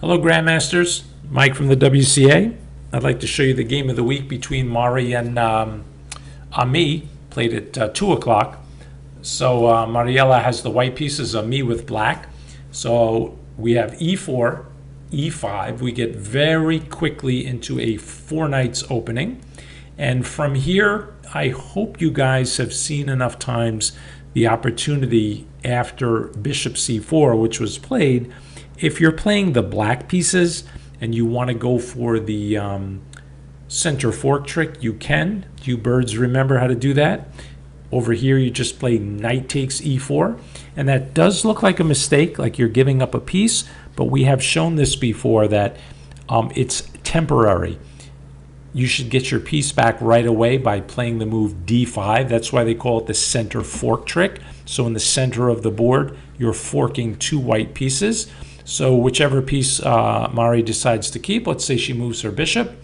Hello, Grandmasters. Mike from the WCA. I'd like to show you the game of the week between Mari and Ami, played at 2 o'clock. So Mariella has the white pieces, Ami with black. So we have e4, e5. We get very quickly into a 4 knights opening. And from here, I hope you guys have seen enough times the opportunity after bishop c4, which was played. If you're playing the black pieces and you want to go for the center fork trick, you can. You birds remember how to do that. Over here, you just play knight takes e4. And that does look like a mistake, like you're giving up a piece. But we have shown this before that it's temporary. You should get your piece back right away by playing the move d5. That's why they call it the center fork trick. So in the center of the board, you're forking 2 white pieces. So whichever piece Mari decides to keep, let's say she moves her bishop,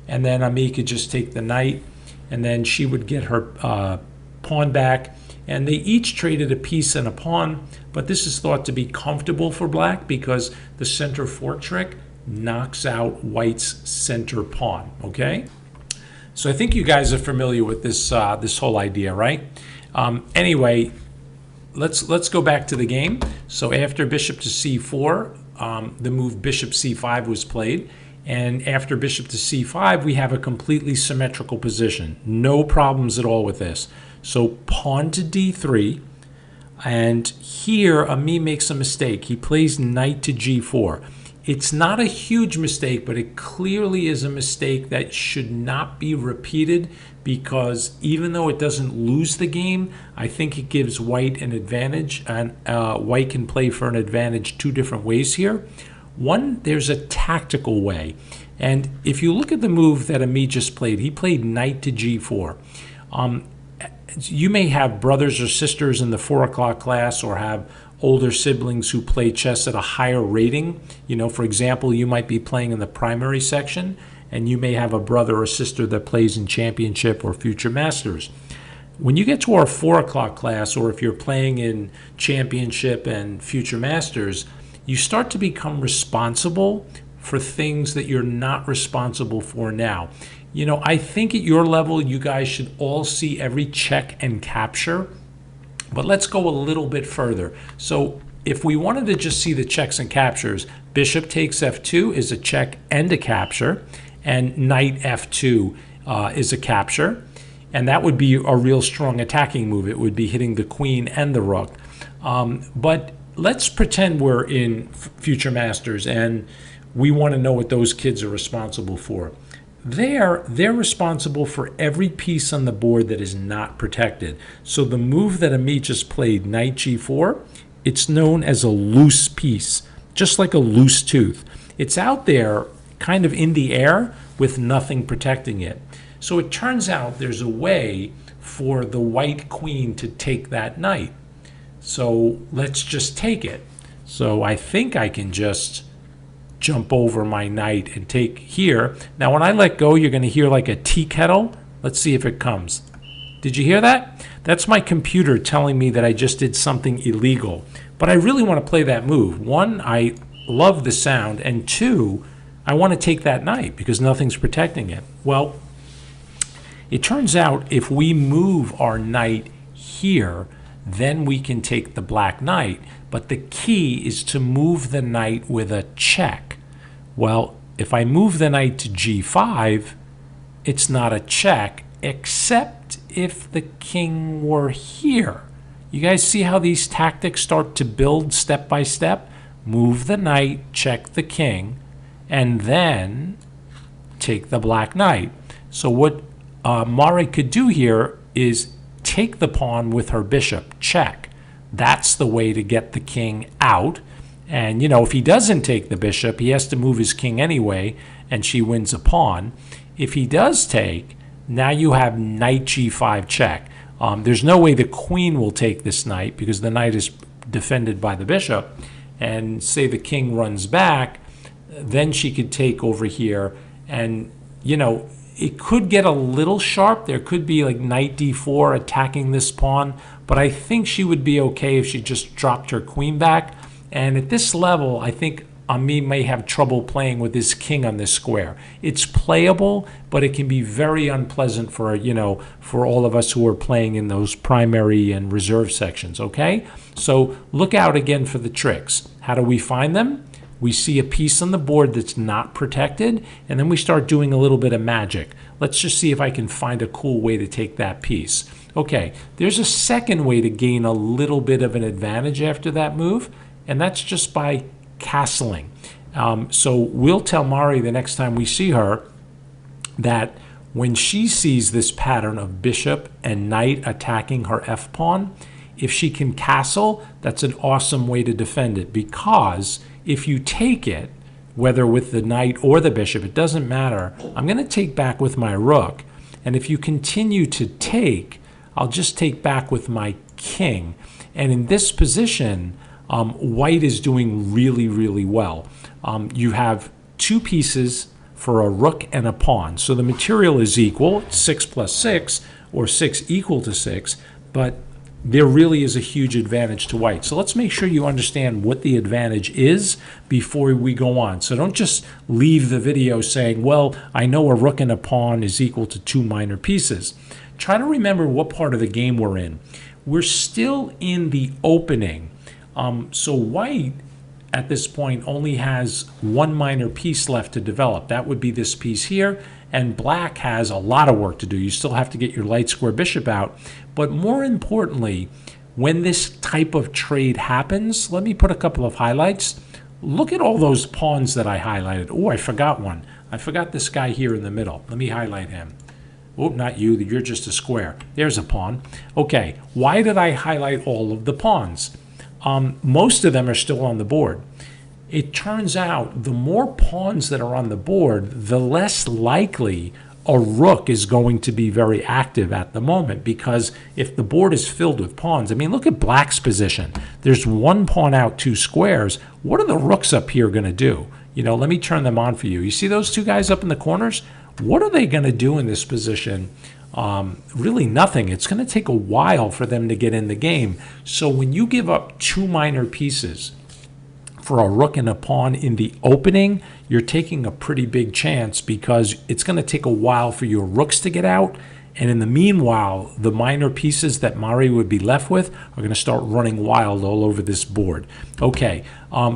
and then Ami could just take the knight, and then she would get her pawn back. And they each traded a piece and a pawn, but this is thought to be comfortable for black because the center fork trick knocks out white's center pawn. Okay, so I think you guys are familiar with this this whole idea, right? Anyway, let's go back to the game. So after bishop to c4, the move bishop c5 was played, and after bishop to c5, we have a completely symmetrical position. No problems at all with this. So pawn to d3, and here Ami makes a mistake. He plays knight to g4. It's not a huge mistake, but it clearly is a mistake that should not be repeated, because even though it doesn't lose the game, I think it gives white an advantage, and white can play for an advantage 2 different ways here. One, there's a tactical way, and if you look at the move that Ami just played, he played knight to g4. You may have brothers or sisters in the 4 o'clock class, or have older siblings who play chess at a higher rating. You know, for example, you might be playing in the primary section, and you may have a brother or sister that plays in championship or future masters. When you get to our 4 o'clock class, or if you're playing in championship and future masters, you start to become responsible for things that you're not responsible for now. You know, I think at your level, you guys should all see every check and capture. But let's go a little bit further. So if we wanted to just see the checks and captures, bishop takes f2 is a check and a capture, and knight f2 is a capture. And that would be a real strong attacking move. It would be hitting the queen and the rook. But let's pretend we're in future masters and we want to know what those kids are responsible for. They're responsible for every piece on the board that is not protected. So the move that Ami just played, knight g4, it's known as a loose piece, just like a loose tooth. It's out there kind of in the air with nothing protecting it. So it turns out there's a way for the white queen to take that knight. So let's just take it. So I think I can just jump over my knight and take here. Now when I let go, you're going to hear like a tea kettle. Let's see if it comes. Did you hear that? That's my computer telling me that I just did something illegal. But I really want to play that move. 1, I love the sound, and 2, I want to take that knight because nothing's protecting it. Well, it turns out if we move our knight here, then we can take the black knight. But the key is to move the knight with a check. Well, if I move the knight to g5, it's not a check, except if the king were here. You guys see how these tactics start to build step by step? Move the knight, check the king, and then take the black knight. So what Mari could do here is take the pawn with her bishop, check. That's the way to get the king out. And, you know, if he doesn't take the bishop, he has to move his king anyway, and she wins a pawn. If he does take, now you have knight g5 check. There's no way the queen will take this knight because the knight is defended by the bishop. And say the king runs back, then she could take over here. And, you know, it could get a little sharp. There could be like knight d4 attacking this pawn, but I think she would be okay if she just dropped her queen back. And at this level, I think Ami may have trouble playing with his king on this square. It's playable, but it can be very unpleasant for, for all of us who are playing in those primary and reserve sections, okay? So look out again for the tricks. How do we find them? We see a piece on the board that's not protected, and then we start doing a little bit of magic. Let's just see if I can find a cool way to take that piece. Okay, there's a second way to gain a little bit of an advantage after that move, and that's just by castling. So we'll tell Mari the next time we see her that when she sees this pattern of bishop and knight attacking her f-pawn, if she can castle, that's an awesome way to defend it, because if you take it, whether with the knight or the bishop, it doesn't matter. I'm going to take back with my rook, and if you continue to take, I'll just take back with my king. And in this position, white is doing really, really well. You have two pieces for a rook and a pawn. So the material is equal, 6 plus 6, or 6 equal to 6, but there really is a huge advantage to white. So let's make sure you understand what the advantage is before we go on. So don't just leave the video saying, well, I know a rook and a pawn is equal to 2 minor pieces. Try to remember what part of the game we're in. We're still in the opening. So white at this point only has 1 minor piece left to develop. That would be this piece here, and black has a lot of work to do. You still have to get your light square bishop out, but more importantly, when this type of trade happens, let me put a couple of highlights. Look at all those pawns that I highlighted. Oh, I forgot one. I forgot this guy here in the middle. Let me highlight him. Oh, not you, you're just a square. There's a pawn. Okay, why did I highlight all of the pawns? Most of them are still on the board. It turns out the more pawns that are on the board, the less likely a rook is going to be very active at the moment, because if the board is filled with pawns, I mean, look at black's position. There's 1 pawn out, 2 squares. What are the rooks up here going to do? Let me turn them on for you. You see those 2 guys up in the corners? What are they going to do in this position? Really nothing. It's going to take a while for them to get in the game. So when you give up 2 minor pieces for a rook and a pawn in the opening, you're taking a pretty big chance, because it's going to take a while for your rooks to get out. And in the meanwhile, the minor pieces that Mari would be left with are going to start running wild all over this board. Okay,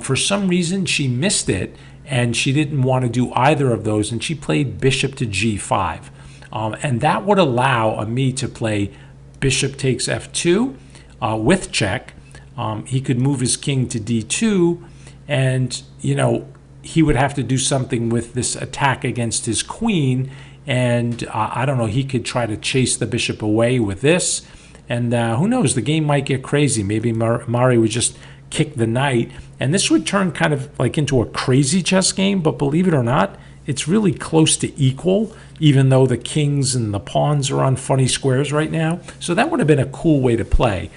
for some reason she missed it, and she didn't want to do either of those, and she played bishop to g5. And that would allow Ami to play bishop takes f2 with check. He could move his king to d2, and he would have to do something with this attack against his queen, and I don't know, he could try to chase the bishop away with this, and who knows, the game might get crazy. Maybe Mari would just kick the knight, and this would turn kind of like into a crazy chess game, but believe it or not, it's really close to equal, even though the kings and the pawns are on funny squares right now. So that would have been a cool way to play.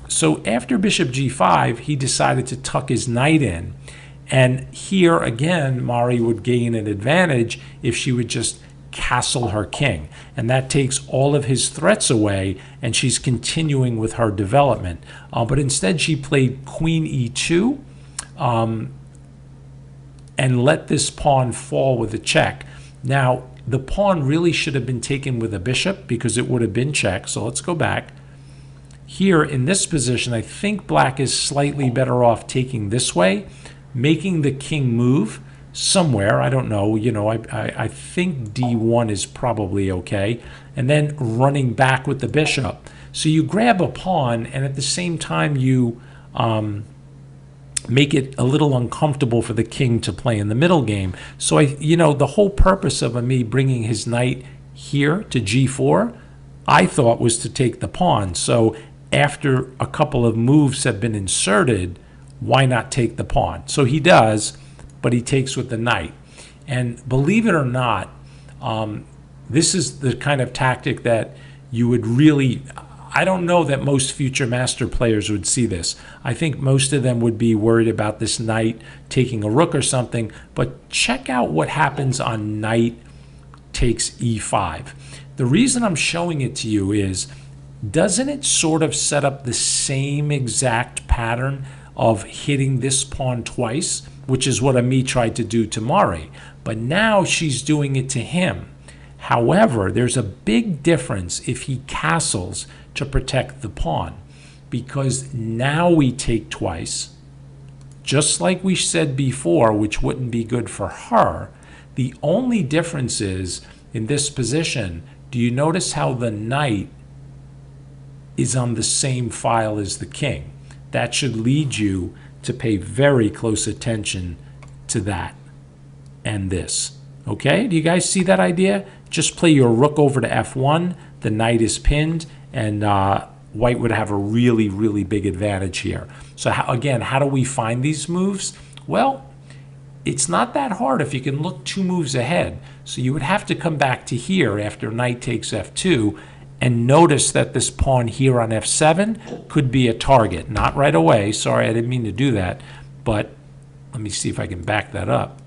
So after bishop g5, he decided to tuck his knight in. And here again, Mari would gain an advantage if she would just castle her king. And that takes all of his threats away, and she's continuing with her development. But instead, she played queen e2 and let this pawn fall with a check. Now, the pawn really should have been taken with a bishop, because it would have been check. So let's go back. Here in this position, I think black is slightly better off taking this way, making the king move somewhere. I don't know. I think d1 is probably okay. And then running back with the bishop. So you grab a pawn, and at the same time you make it a little uncomfortable for the king to play in the middle game. So the whole purpose of me bringing his knight here to g4, I thought, was to take the pawn. So after a couple of moves have been inserted, why not take the pawn? So he does, but he takes with the knight. And believe it or not, this is the kind of tactic that you would really, I don't know that most future master players would see this. I think most of them would be worried about this knight taking a rook or something, but check out what happens on knight takes e5. The reason I'm showing it to you is, doesn't it sort of set up the same exact pattern of hitting this pawn twice? which is what Ami tried to do to Mari. But now she's doing it to him. However, there's a big difference if he castles to protect the pawn, because now we take twice, just like we said before, which wouldn't be good for her. The only difference is, in this position, do you notice how the knight is on the same file as the king? That should lead you to pay very close attention to that and this. Okay, do you guys see that idea? Just play your rook over to f1, the knight is pinned, and white would have a really, really big advantage here. So again, how do we find these moves? Well, it's not that hard if you can look 2 moves ahead. So you would have to come back to here after knight takes f2 and notice that this pawn here on f7 could be a target. Not right away. Sorry, I didn't mean to do that. But let me see if I can back that up.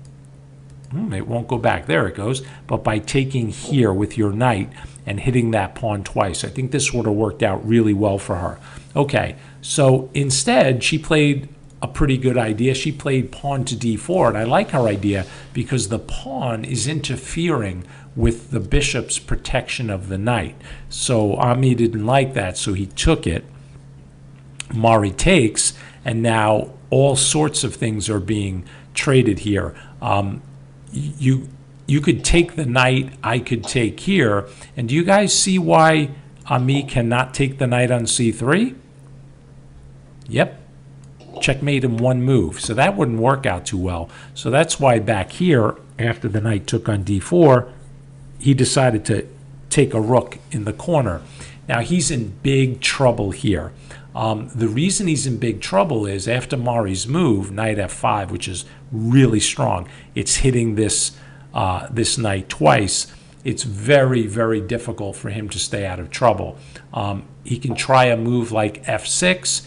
It won't go back. There it goes. But by taking here with your knight and hitting that pawn twice, I think this would have worked out really well for her. Okay, so instead she played a pretty good idea. She played pawn to d4, and I like her idea because the pawn is interfering with the bishop's protection of the knight. So Ami didn't like that, so he took it. Mari takes, and now all sorts of things are being traded here. You could take the knight, I could take here, and do you guys see why Ami cannot take the knight on c3? Yep. Checkmate in 1 move. So that wouldn't work out too well. So that's why back here, after the knight took on d4, he decided to take a rook in the corner. Now he's in big trouble here. The reason he's in big trouble is after Mari's move, knight f5, which is really strong, it's hitting this, this knight twice. It's very, very difficult for him to stay out of trouble. He can try a move like f6,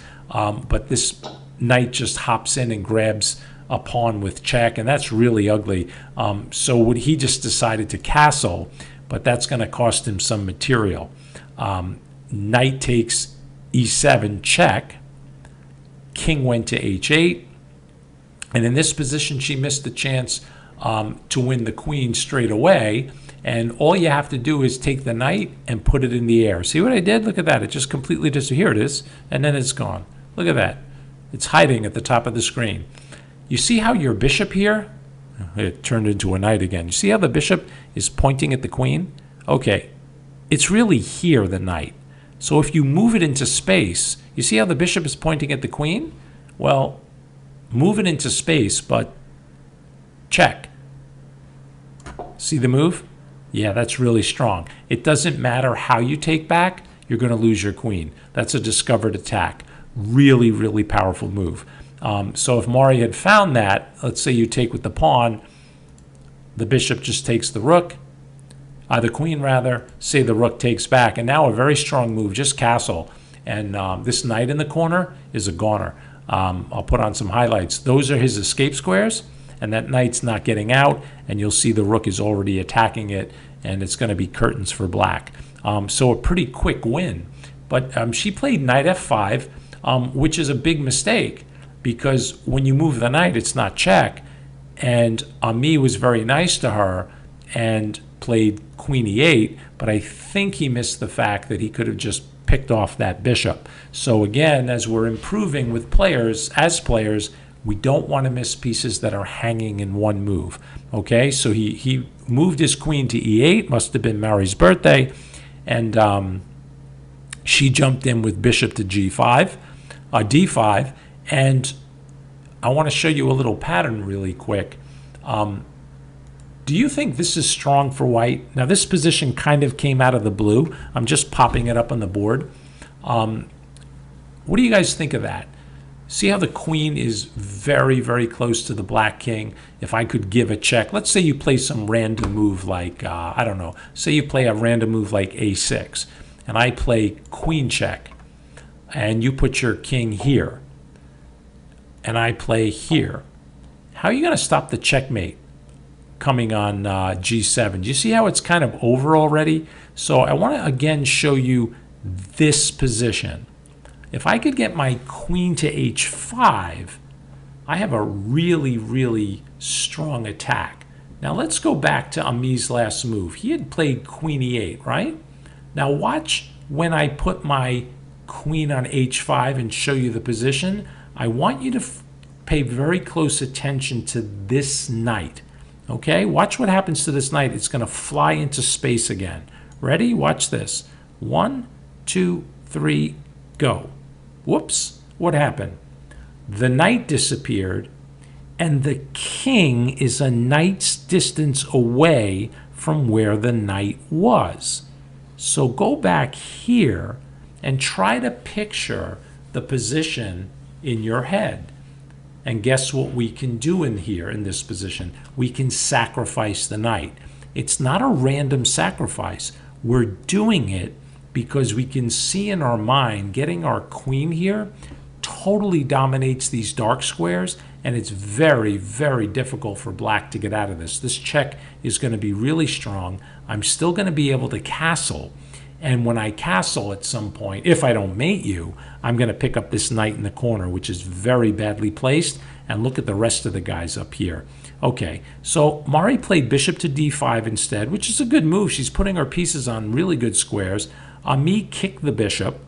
but this knight just hops in and grabs a pawn with check, and that's really ugly. So he just decided to castle, but that's going to cost him some material. Knight takes e7 check, king went to h8, and in this position she missed the chance to win the queen straight away, and all you have to do is take the knight and put it in the air. See what I did? Look at that. It just completely disappeared. Here it is, and then it's gone. Look at that. It's hiding at the top of the screen. You see how your bishop here, it turned into a knight again. You see how the bishop is pointing at the queen? Okay, it's really here, the knight. So if you move it into space, you see how the bishop is pointing at the queen? Well, move it into space, but check. See the move? Yeah, that's really strong. It doesn't matter how you take back, you're going to lose your queen. That's a discovered attack. Really, really powerful move. So if Mari had found that, let's say you take with the pawn, the bishop just takes the rook, the queen rather, say the rook takes back, and now a very strong move, just castle. And this knight in the corner is a goner. I'll put on some highlights. Those are his escape squares, and that knight's not getting out, and you'll see the rook is already attacking it, and it's going to be curtains for black. So a pretty quick win. But she played knight f5, which is a big mistake, because when you move the knight, it's not check. And Ami was very nice to her and played queen e8, but I think he missed the fact that he could have just picked off that bishop. So again, as we're improving with players, as players, we don't want to miss pieces that are hanging in 1 move. Okay, so he moved his queen to e8, must have been Mari's birthday, and she jumped in with bishop to g5, d5, and I want to show you a little pattern really quick. Do you think this is strong for white? Now this position kind of came out of the blue. I'm just popping it up on the board. What do you guys think of that? See how the queen is very, very close to the black king? If I could give a check, let's say you play some random move like, I don't know, say you play a random move like a6, and I play queen check, and you put your king here, and I play here. How are you going to stop the checkmate coming on g7? Do you see how it's kind of over already? So I want to again show you this position. If I could get my queen to h5, I have a really, really strong attack. Now let's go back to Ami's last move. He had played queen e8, right? Now watch when I put my queen on h5 and show you the position. I want you to pay very close attention to this knight. Okay, watch what happens to this knight. It's going to fly into space again. Ready? Watch this. 1, 2, 3, go. Whoops, what happened? The knight disappeared, and the king is a knight's distance away from where the knight was. So go back here and try to picture the position in your head. And guess what we can do in here in this position? We can sacrifice the knight. It's not a random sacrifice. We're doing it because we can see in our mind getting our queen here totally dominates these dark squares, and it's very, very difficult for black to get out of this. This check is going to be really strong. I'm still going to be able to castle, and when I castle at some point, if I don't mate you, I'm going to pick up this knight in the corner, which is very badly placed, and look at the rest of the guys up here. Okay, so Mari played bishop to d5 instead, which is a good move. She's putting her pieces on really good squares. Ami kicked the bishop.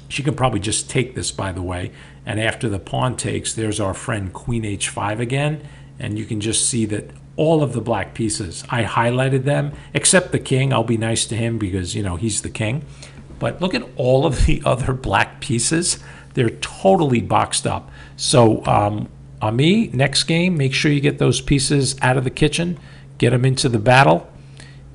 She can probably just take this, by the way. And after the pawn takes, there's our friend queen h5 again. And you can just see that all of the black pieces, I highlighted them, except the king. I'll be nice to him because, you know, he's the king. But look at all of the other black pieces. They're totally boxed up. So Ami, next game, make sure you get those pieces out of the kitchen. Get them into the battle.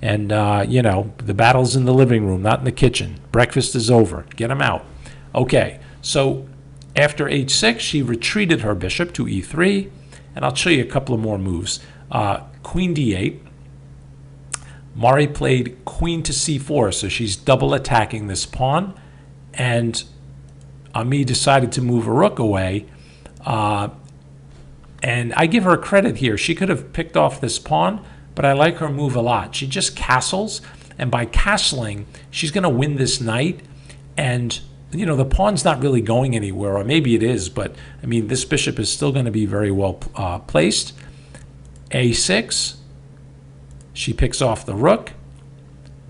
And, you know, the battle's in the living room, not in the kitchen. Breakfast is over. Get them out. Okay, so after h6, she retreated her bishop to e3. And I'll show you a couple of more moves. Queen d8. Mari played queen to c4, so she's double attacking this pawn. And Ami decided to move a rook away. And I give her credit here. She could have picked off this pawn, but I like her move a lot. She just castles, and by castling, she's going to win this knight. And, you know, the pawn's not really going anywhere, or maybe it is, but, I mean, this bishop is still going to be very well placed. a6, she picks off the rook.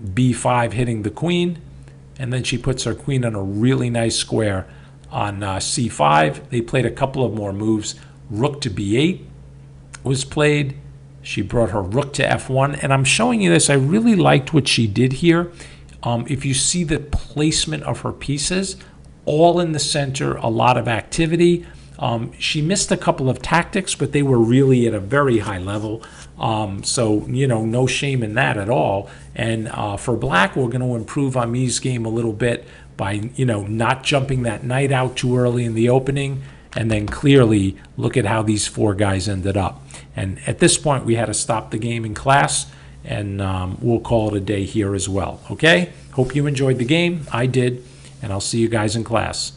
b5 hitting the queen, and then she puts her queen on a really nice square on c5. They played a couple of more moves. Rook to b8 was played. She brought her rook to f1, and I'm showing you this. I really liked what she did here. If you see the placement of her pieces, all in the center, a lot of activity. She missed a couple of tactics, but they were really at a very high level. So, you know, no shame in that at all. And for black, we're going to improve Ami's game a little bit by, you know, not jumping that knight out too early in the opening. And then clearly look at how these four guys ended up. And at this point, we had to stop the game in class, and we'll call it a day here as well. Okay? Hope you enjoyed the game. I did, and I'll see you guys in class.